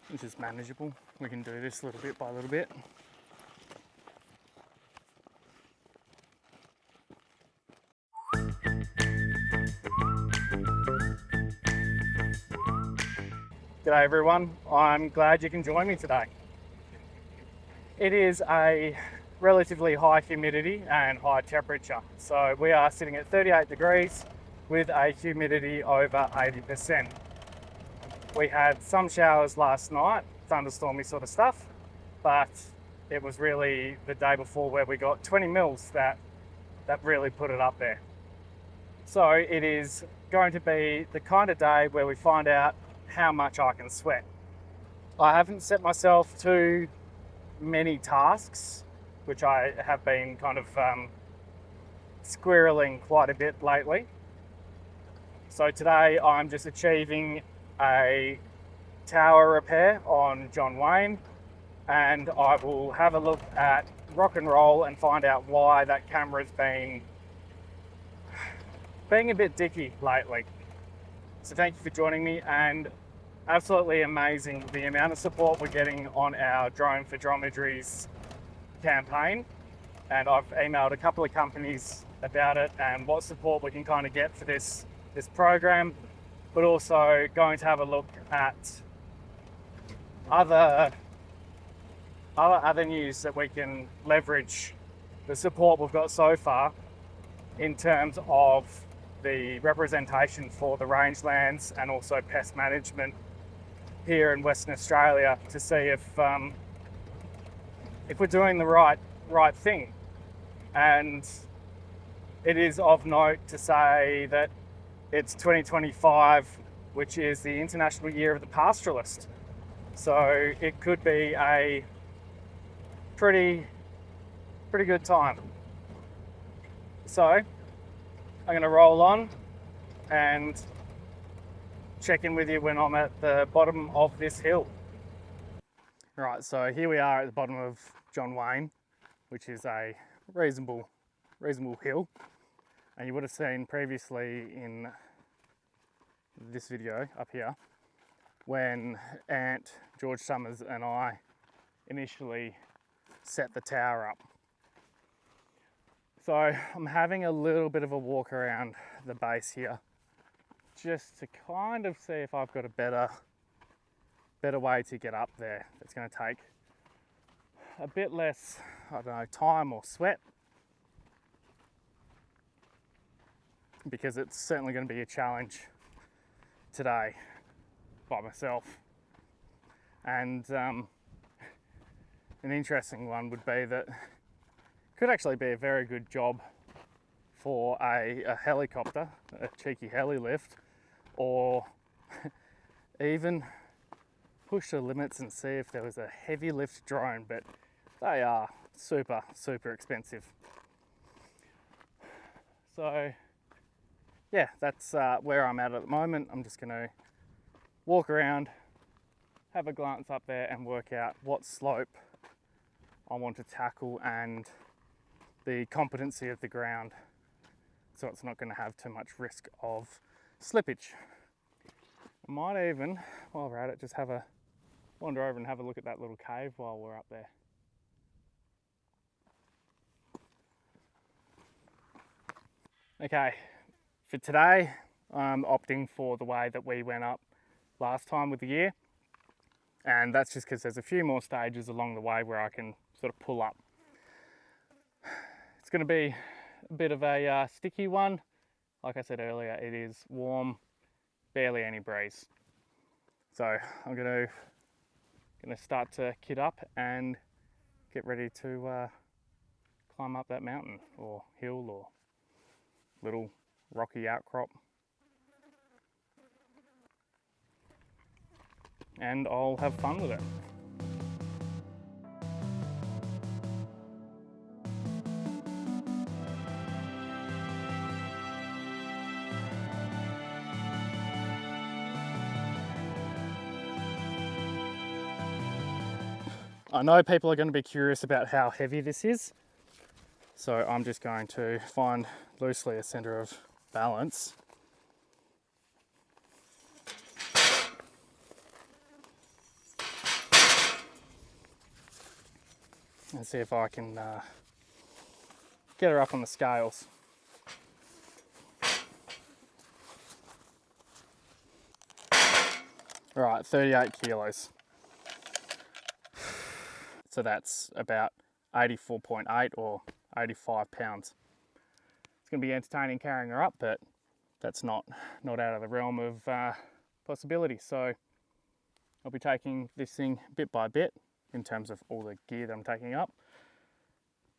which is manageable. We can do this little bit by little bit. G'day everyone, I'm glad you can join me today. It is a relatively high humidity and high temperature. So we are sitting at 38 degrees with a humidity over 80%. We had some showers last night, thunderstormy sort of stuff, but it was really the day before where we got 20 mils that really put it up there. So it is going to be the kind of day where we find out how much I can sweat. I haven't set myself too many tasks, which I have been kind of squirreling quite a bit lately. So today I'm just achieving a tower repair on John Wayne, and I will have a look at rock and roll and find out why that camera's been being a bit dicky lately. So thank you for joining me, and absolutely amazing the amount of support we're getting on our Drone for Dromedaries campaign. And I've emailed a couple of companies about it and what support we can kind of get for this program, but also going to have a look at other avenues that we can leverage the support we've got so far in terms of the representation for the rangelands and also pest management here in Western Australia, to see if we're doing the right thing. And it is of note to say that it's 2025, which is the International Year of the Pastoralist. So it could be a pretty good time. So I'm going to roll on and check in with you when I'm at the bottom of this hill. Right, so here we are at the bottom of John Wayne, which is a reasonable hill. And you would have seen previously in this video up here when Ant, George Summers and I initially set the tower up. So I'm having a little bit of a walk around the base here just to kind of see if I've got a better way to get up there. It's going to take a bit less, I don't know, time or sweat, because it's certainly going to be a challenge today by myself. And an interesting one would be that could actually be a very good job for a helicopter, a cheeky heli lift, or even push the limits and see if there was a heavy lift drone, but they are super expensive. So yeah, that's where I'm at the moment. I'm just going to walk around, have a glance up there and work out what slope I want to tackle and the competency of the ground, so it's not going to have too much risk of slippage. I might even, while we're at it, just wander over and have a look at that little cave while we're up there. Okay, for today I'm opting for the way that we went up last time with the year, and that's just because there's a few more stages along the way where I can sort of pull up. It's going to be a bit of a sticky one. Like I said earlier, it is warm, barely any breeze. So I'm going to start to kit up and get ready to climb up that mountain or hill or little rocky outcrop. And I'll have fun with it. I know people are going to be curious about how heavy this is, so I'm just going to find loosely a center of balance. and see if I can get her up on the scales. Right, 38 kilos. So that's about 84.8 or 85 pounds. It's going to be entertaining carrying her up, but that's not out of the realm of possibility. So I'll be taking this thing bit by bit in terms of all the gear that I'm taking up,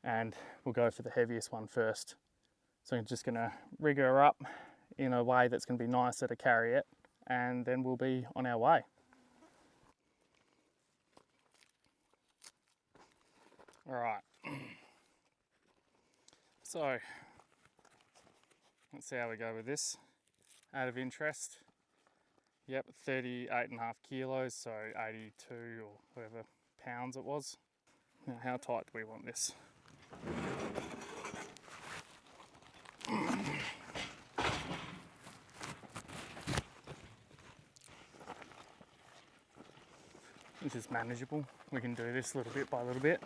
and we'll go for the heaviest one first. So I'm just going to rig her up in a way that's going to be nicer to carry it, and then we'll be on our way. All right, so let's see how we go with this. Out of interest, yep, 38.5 kilos, so 82 or whatever pounds it was. Now, how tight do we want this? This is manageable. We can do this little bit by little bit.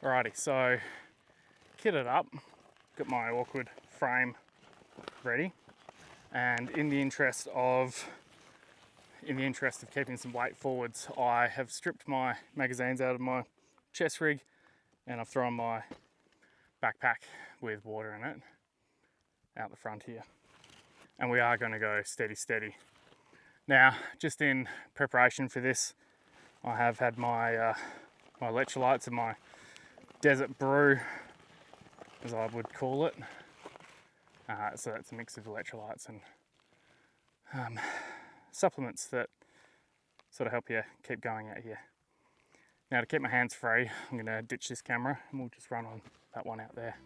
Alrighty, so kitted up, got my awkward frame ready, and in the interest of keeping some weight forwards, I have stripped my magazines out of my chest rig, and I've thrown my backpack with water in it out the front here. And we are going to go steady. Now, just in preparation for this, I have had my my electrolytes and my desert brew, as I would call it. So that's a mix of electrolytes and supplements that sort of help you keep going out here. Now, to keep my hands free, I'm going to ditch this camera and we'll just run on that one out there.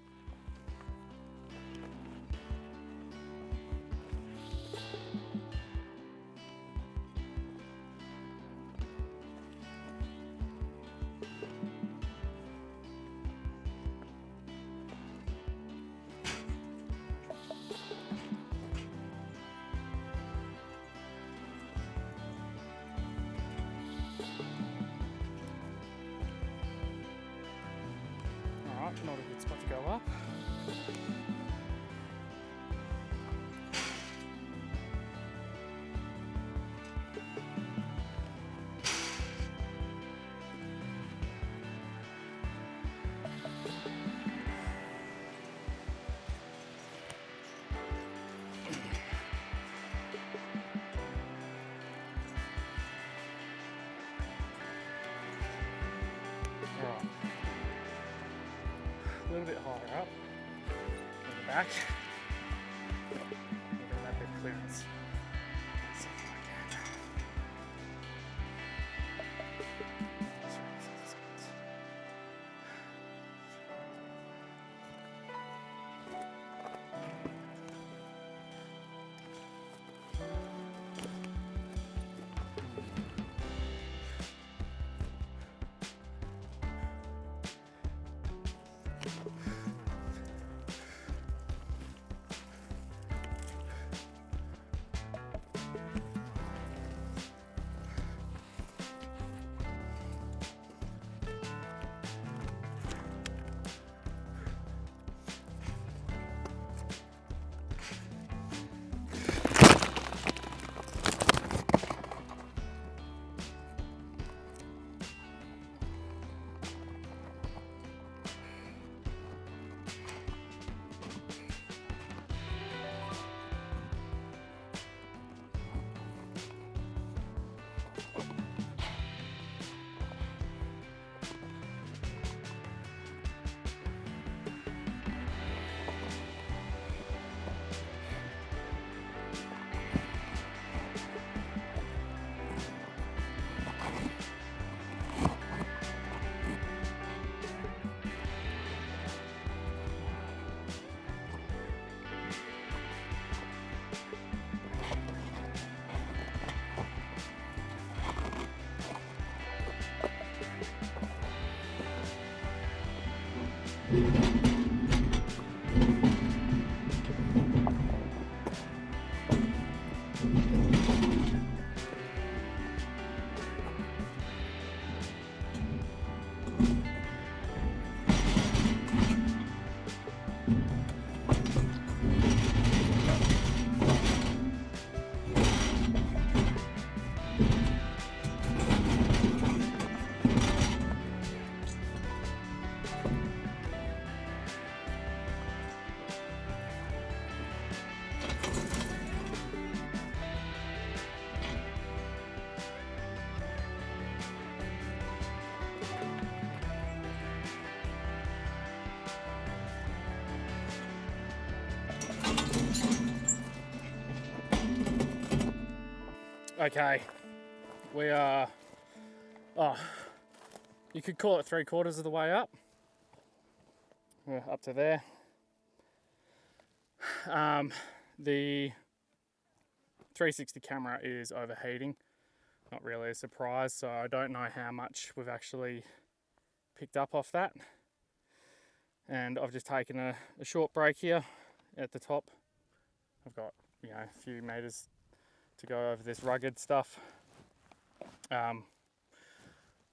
Not a good spot to go up. A little bit higher up in the back. Get that bit of clearance. See if I can. Okay, we are, you could call it 3/4 of the way up. We're up to there. The 360 camera is overheating. Not really a surprise, so I don't know how much we've actually picked up off that. And I've just taken a short break here at the top. I've got, a few meters to go over this rugged stuff.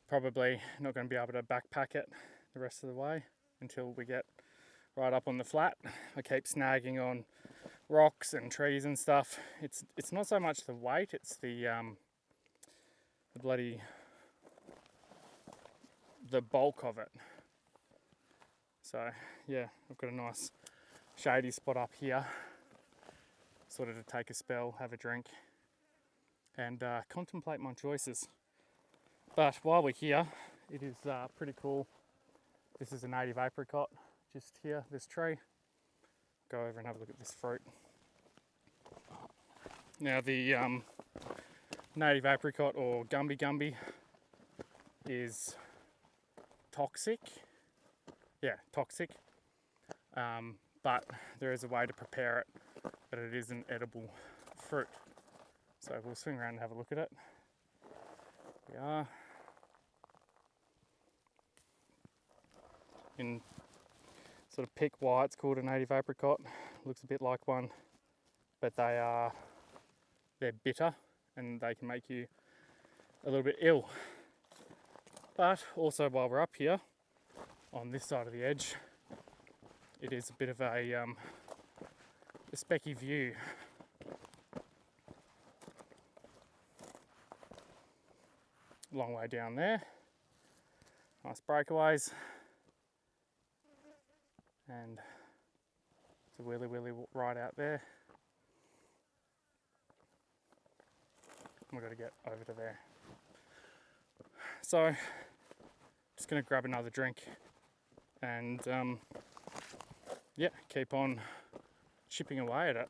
Probably not going to be able to backpack it the rest of the way until we get right up on the flat. I keep snagging on rocks and trees and stuff. It's not so much the weight, it's the bulk of it. So yeah, I've got a nice shady spot up here, sort of to take a spell, have a drink, and contemplate my choices. But while we're here, it is pretty cool. This is a native apricot just here, this tree. Go over and have a look at this fruit. Now the native apricot, or gumby, is toxic. Yeah, toxic. But there is a way to prepare it, but it is an edible fruit. So we'll swing around and have a look at it. We are. You can sort of pick why it's called a native apricot. Looks a bit like one, but they're bitter and they can make you a little bit ill. But also, while we're up here on this side of the edge, it is a bit of a specky view. Long way down there. Nice breakaways. And it's a wheelie right out there. We've got to get over to there. So, just going to grab another drink and keep on chipping away at it.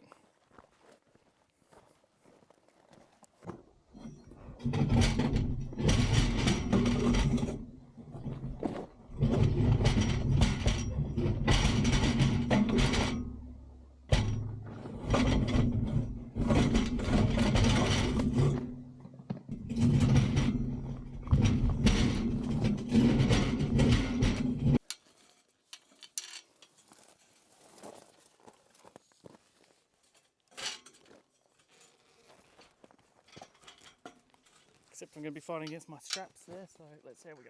Except I'm going to be fighting against my straps there, so let's see how we go.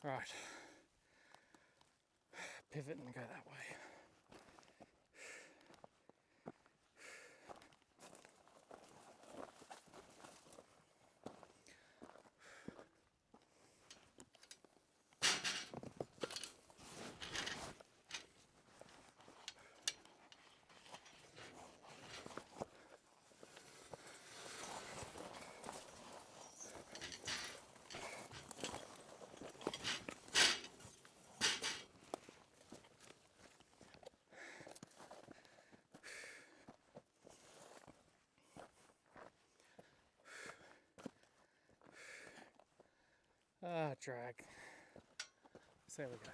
Right, pivot and go that way. Drag. So there we go.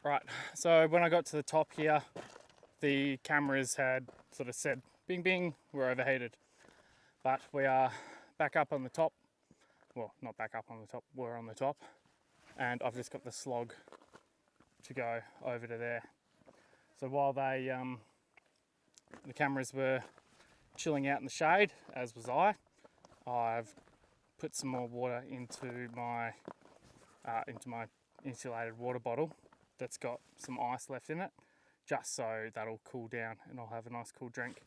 Right, so when I got to the top here, the cameras had sort of said, bing bing, we're overheated. But we are back up on the top. Well, not back up on the top, we're on the top. And I've just got the slog to go over to there. So while the cameras were chilling out in the shade, as was I've put some more water into my insulated water bottle that's got some ice left in it, just so that'll cool down and I'll have a nice cool drink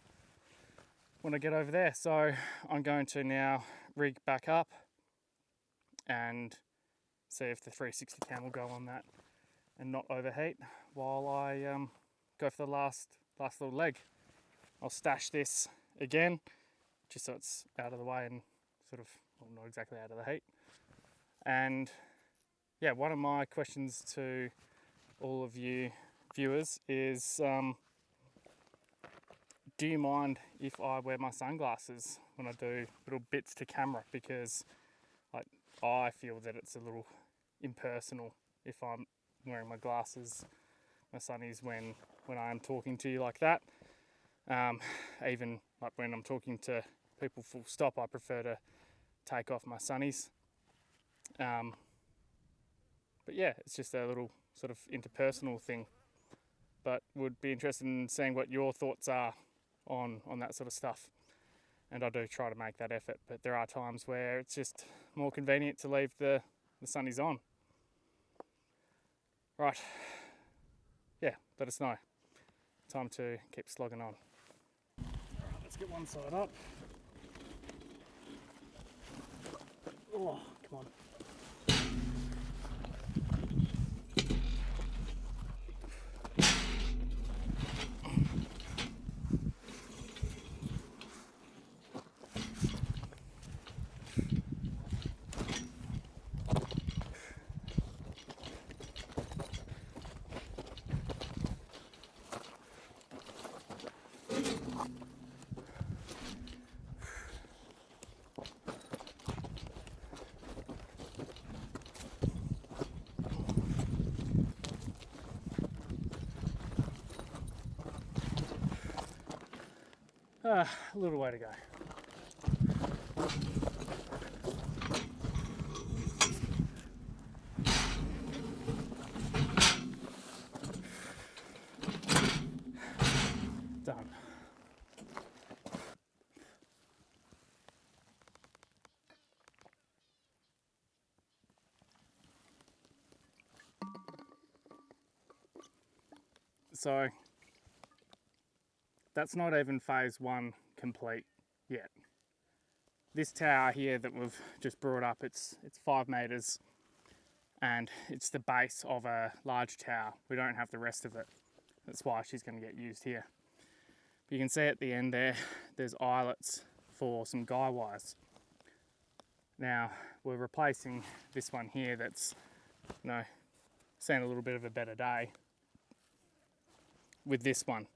when I get over there. So I'm going to now rig back up and see if the 360 cam will go on that and not overheat while I go for the last little leg. I'll stash this again just so it's out of the way and sort of, well, not exactly out of the heat. And yeah, one of my questions to all of you viewers is, do you mind if I wear my sunglasses when I do little bits to camera? Because I feel that it's a little impersonal if I'm wearing my glasses, my sunnies, when I am talking to you like that. Even like when I'm talking to people full stop, I prefer to take off my sunnies. But yeah, it's just a little sort of interpersonal thing. But would be interested in seeing what your thoughts are on that sort of stuff. And I do try to make that effort, but there are times where it's just more convenient to leave the sunnies on. Right, yeah, let us know. Time to keep slogging on. All right, let's get one side up. Oh, come on. A little way to go. Done. So that's not even phase one complete yet. This tower here that we've just brought up, it's 5 meters and it's the base of a large tower. We don't have the rest of it. That's why she's going to get used here. But you can see at the end there's eyelets for some guy wires. Now we're replacing this one here that's, seen a little bit of a better day with this one.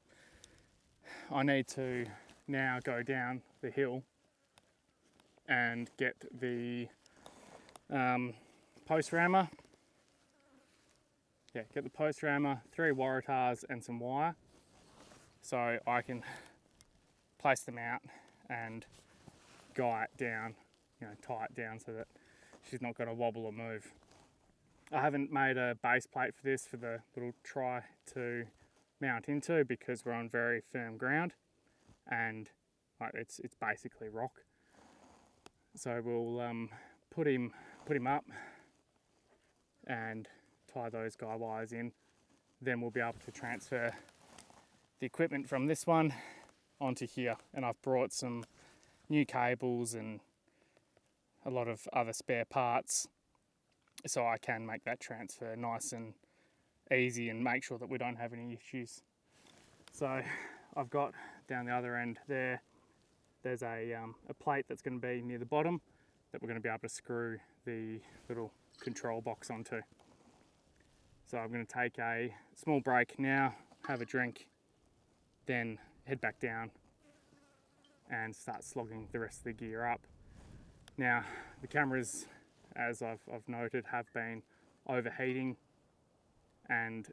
I need to now go down the hill and get the post rammer. Yeah, get the post rammer, 3 Waratahs and some wire, so I can place them out and guy it down, tie it down so that she's not going to wobble or move. I haven't made a base plate for this for the little try to mount into because we're on very firm ground and it's basically rock. So we'll put him up and tie those guy wires in. Then we'll be able to transfer the equipment from this one onto here. And I've brought some new cables and a lot of other spare parts so I can make that transfer nice and easy and make sure that we don't have any issues. So I've got down the other end there's a plate that's going to be near the bottom that we're going to be able to screw the little control box onto. So I'm going to take a small break now, have a drink, then head back down and start slogging the rest of the gear up. Now the cameras, as I've noted, have been overheating, and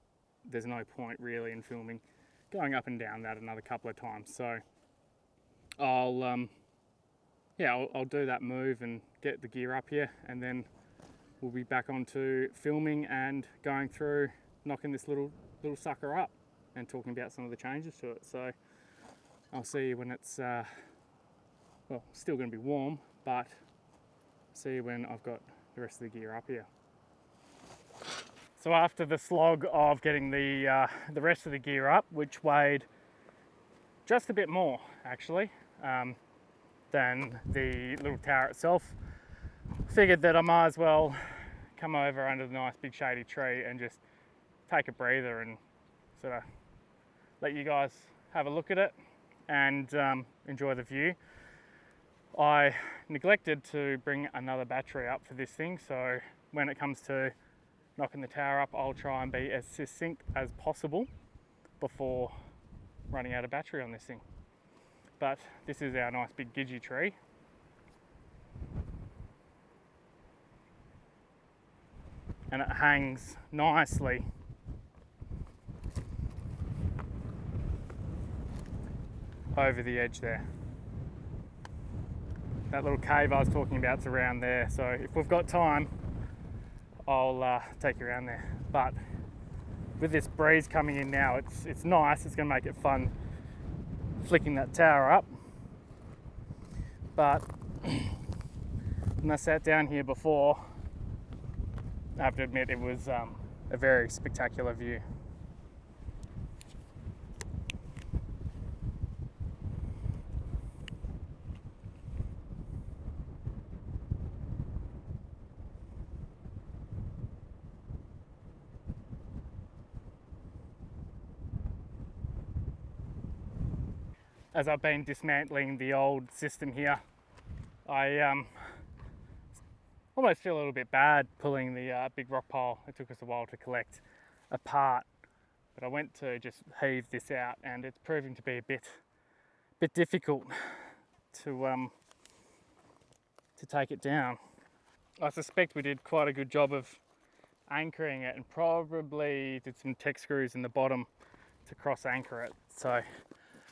there's no point really in filming going up and down that another couple of times. So I'll do that move and get the gear up here, and then we'll be back onto filming and going through knocking this little sucker up and talking about some of the changes to it. So I'll see you when it's still going to be warm, but see you when I've got the rest of the gear up here. So after the slog of getting the rest of the gear up, which weighed just a bit more actually than the little tower itself, figured that I might as well come over under the nice big shady tree and just take a breather and sort of let you guys have a look at it and enjoy the view. I neglected to bring another battery up for this thing, so when it comes to knocking the tower up, I'll try and be as succinct as possible before running out of battery on this thing. But this is our nice big gidgee tree. And it hangs nicely over the edge there. That little cave I was talking about is around there, so if we've got time, I'll take you around there. But with this breeze coming in now, it's nice. It's going to make it fun flicking that tower up. But when I sat down here before, I have to admit it was a very spectacular view. As I've been dismantling the old system here, I almost feel a little bit bad pulling the big rock pile. It took us a while to collect apart, but I went to just heave this out, and it's proving to be a bit difficult to take it down. I suspect we did quite a good job of anchoring it, and probably did some tech screws in the bottom to cross anchor it. So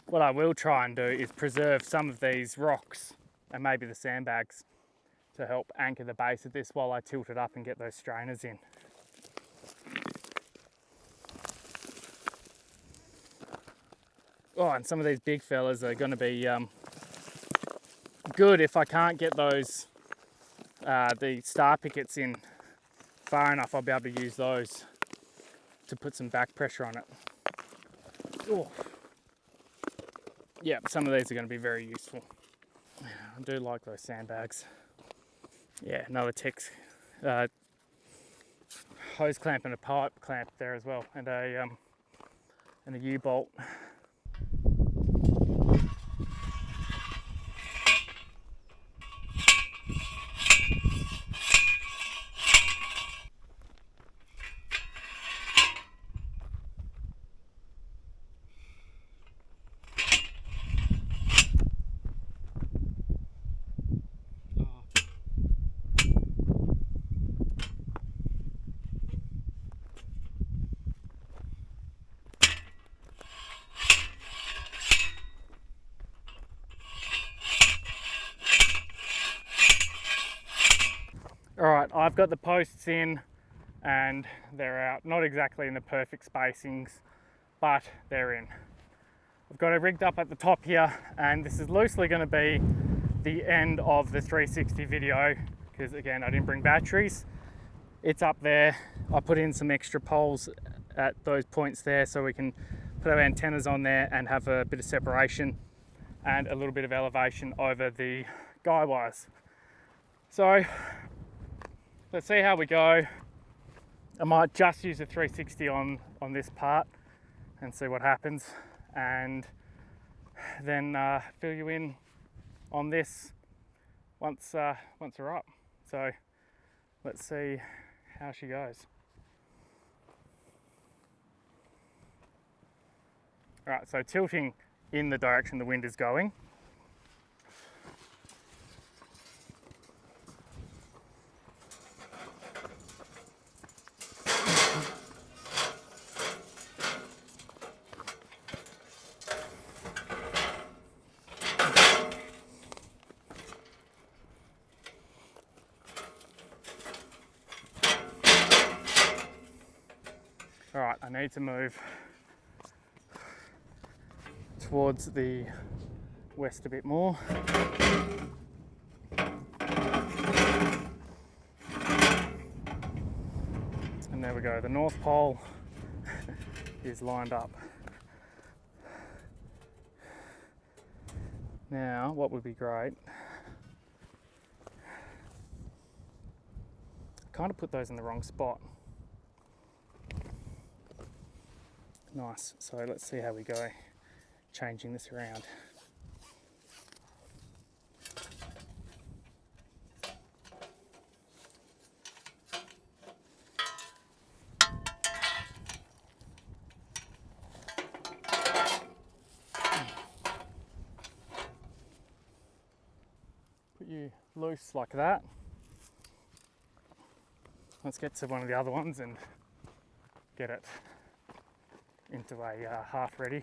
what I will try and do is preserve some of these rocks and maybe the sandbags to help anchor the base of this while I tilt it up and get those strainers in. Oh, and some of these big fellas are going to be good if I can't get those the star pickets in far enough. I'll be able to use those to put some back pressure on it. Oh. Yeah, some of these are going to be very useful. I do like those sandbags. Yeah, another Tex hose clamp and a pipe clamp there as well, and a U-bolt. Alright, I've got the posts in and they're out. Not exactly in the perfect spacings, but they're in. I've got it rigged up at the top here, and this is loosely going to be the end of the 360 video, because again, I didn't bring batteries. It's up there. I put in some extra poles at those points there so we can put our antennas on there and have a bit of separation and a little bit of elevation over the guy wires. So let's see how we go. I might just use a 360 on this part and see what happens, and then fill you in on this once we're up. So let's see how she goes. All right, so tilting in the direction the wind is going. All right, I need to move towards the west a bit more. And there we go, the North Pole is lined up. Now, what would be great, kind of put those in the wrong spot. Nice, so let's see how we go changing this around. Put you loose like that. Let's get to one of the other ones and get it into a half ready.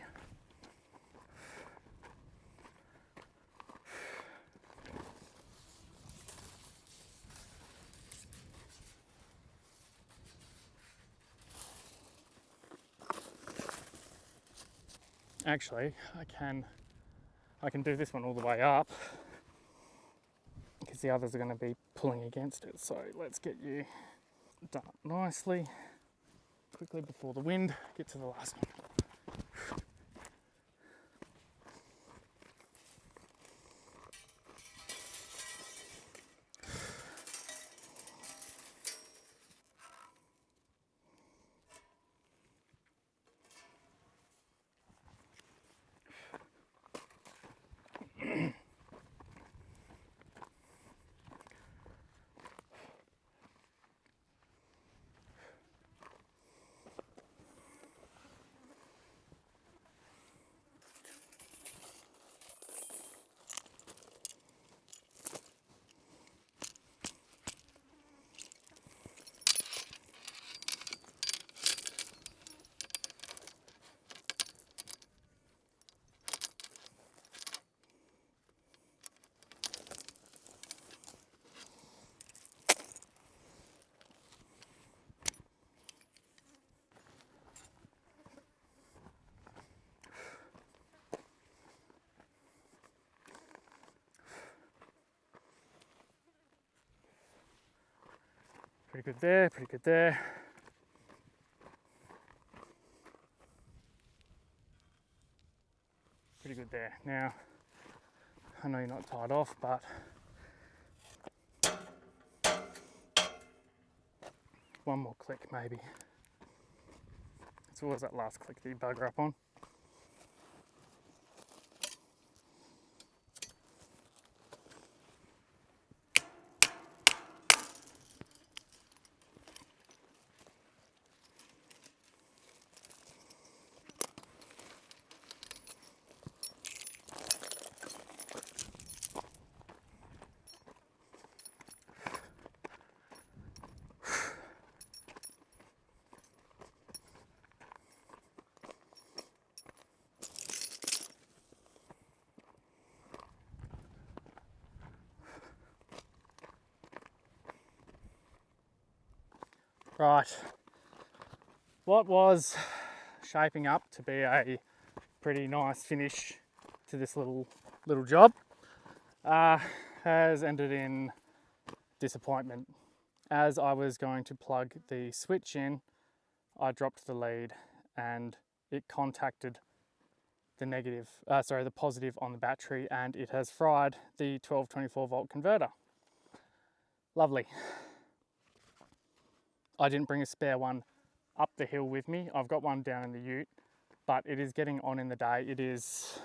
Actually, I can do this one all the way up because the others are going to be pulling against it. So let's get you done nicely, quickly before the wind gets to the last one. Pretty good there, pretty good there. Pretty good there. Now, I know you're not tied off, but one more click maybe. It's always that last click that you bugger up on. Right, what was shaping up to be a pretty nice finish to this little job has ended in disappointment. As I was going to plug the switch in, I dropped the lead and it contacted the positive on the battery, and it has fried the 12-24 volt converter. Lovely. I didn't bring a spare one up the hill with me. I've got one down in the ute, but it is getting on in the day. It is,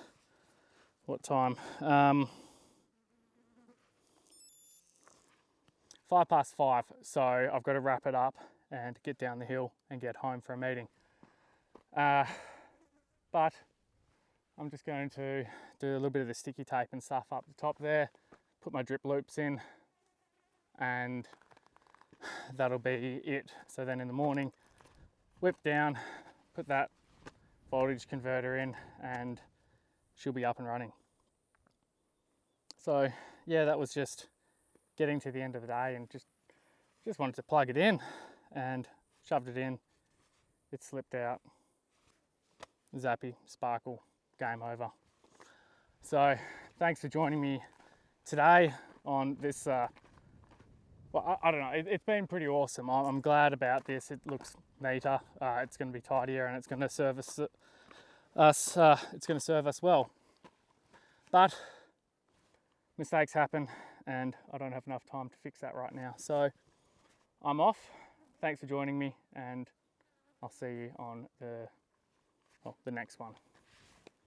what time? 5:05, so I've got to wrap it up and get down the hill and get home for a meeting. But I'm just going to do a little bit of the sticky tape and stuff up the top there, put my drip loops in, and that'll be it. So then in the morning, whip down, put that voltage converter in, and she'll be up and running. So yeah, that was just getting to the end of the day and just wanted to plug it in and shoved it in. it slipped out. Zappy, sparkle, game over. So thanks for joining me today on this, well, I don't know, it's been pretty awesome. I'm glad about this. It looks neater, it's going to be tidier, and it's going to serve us, it's going to serve us well. But mistakes happen, and I don't have enough time to fix that right now. So I'm off. Thanks for joining me, and I'll see you on the next one.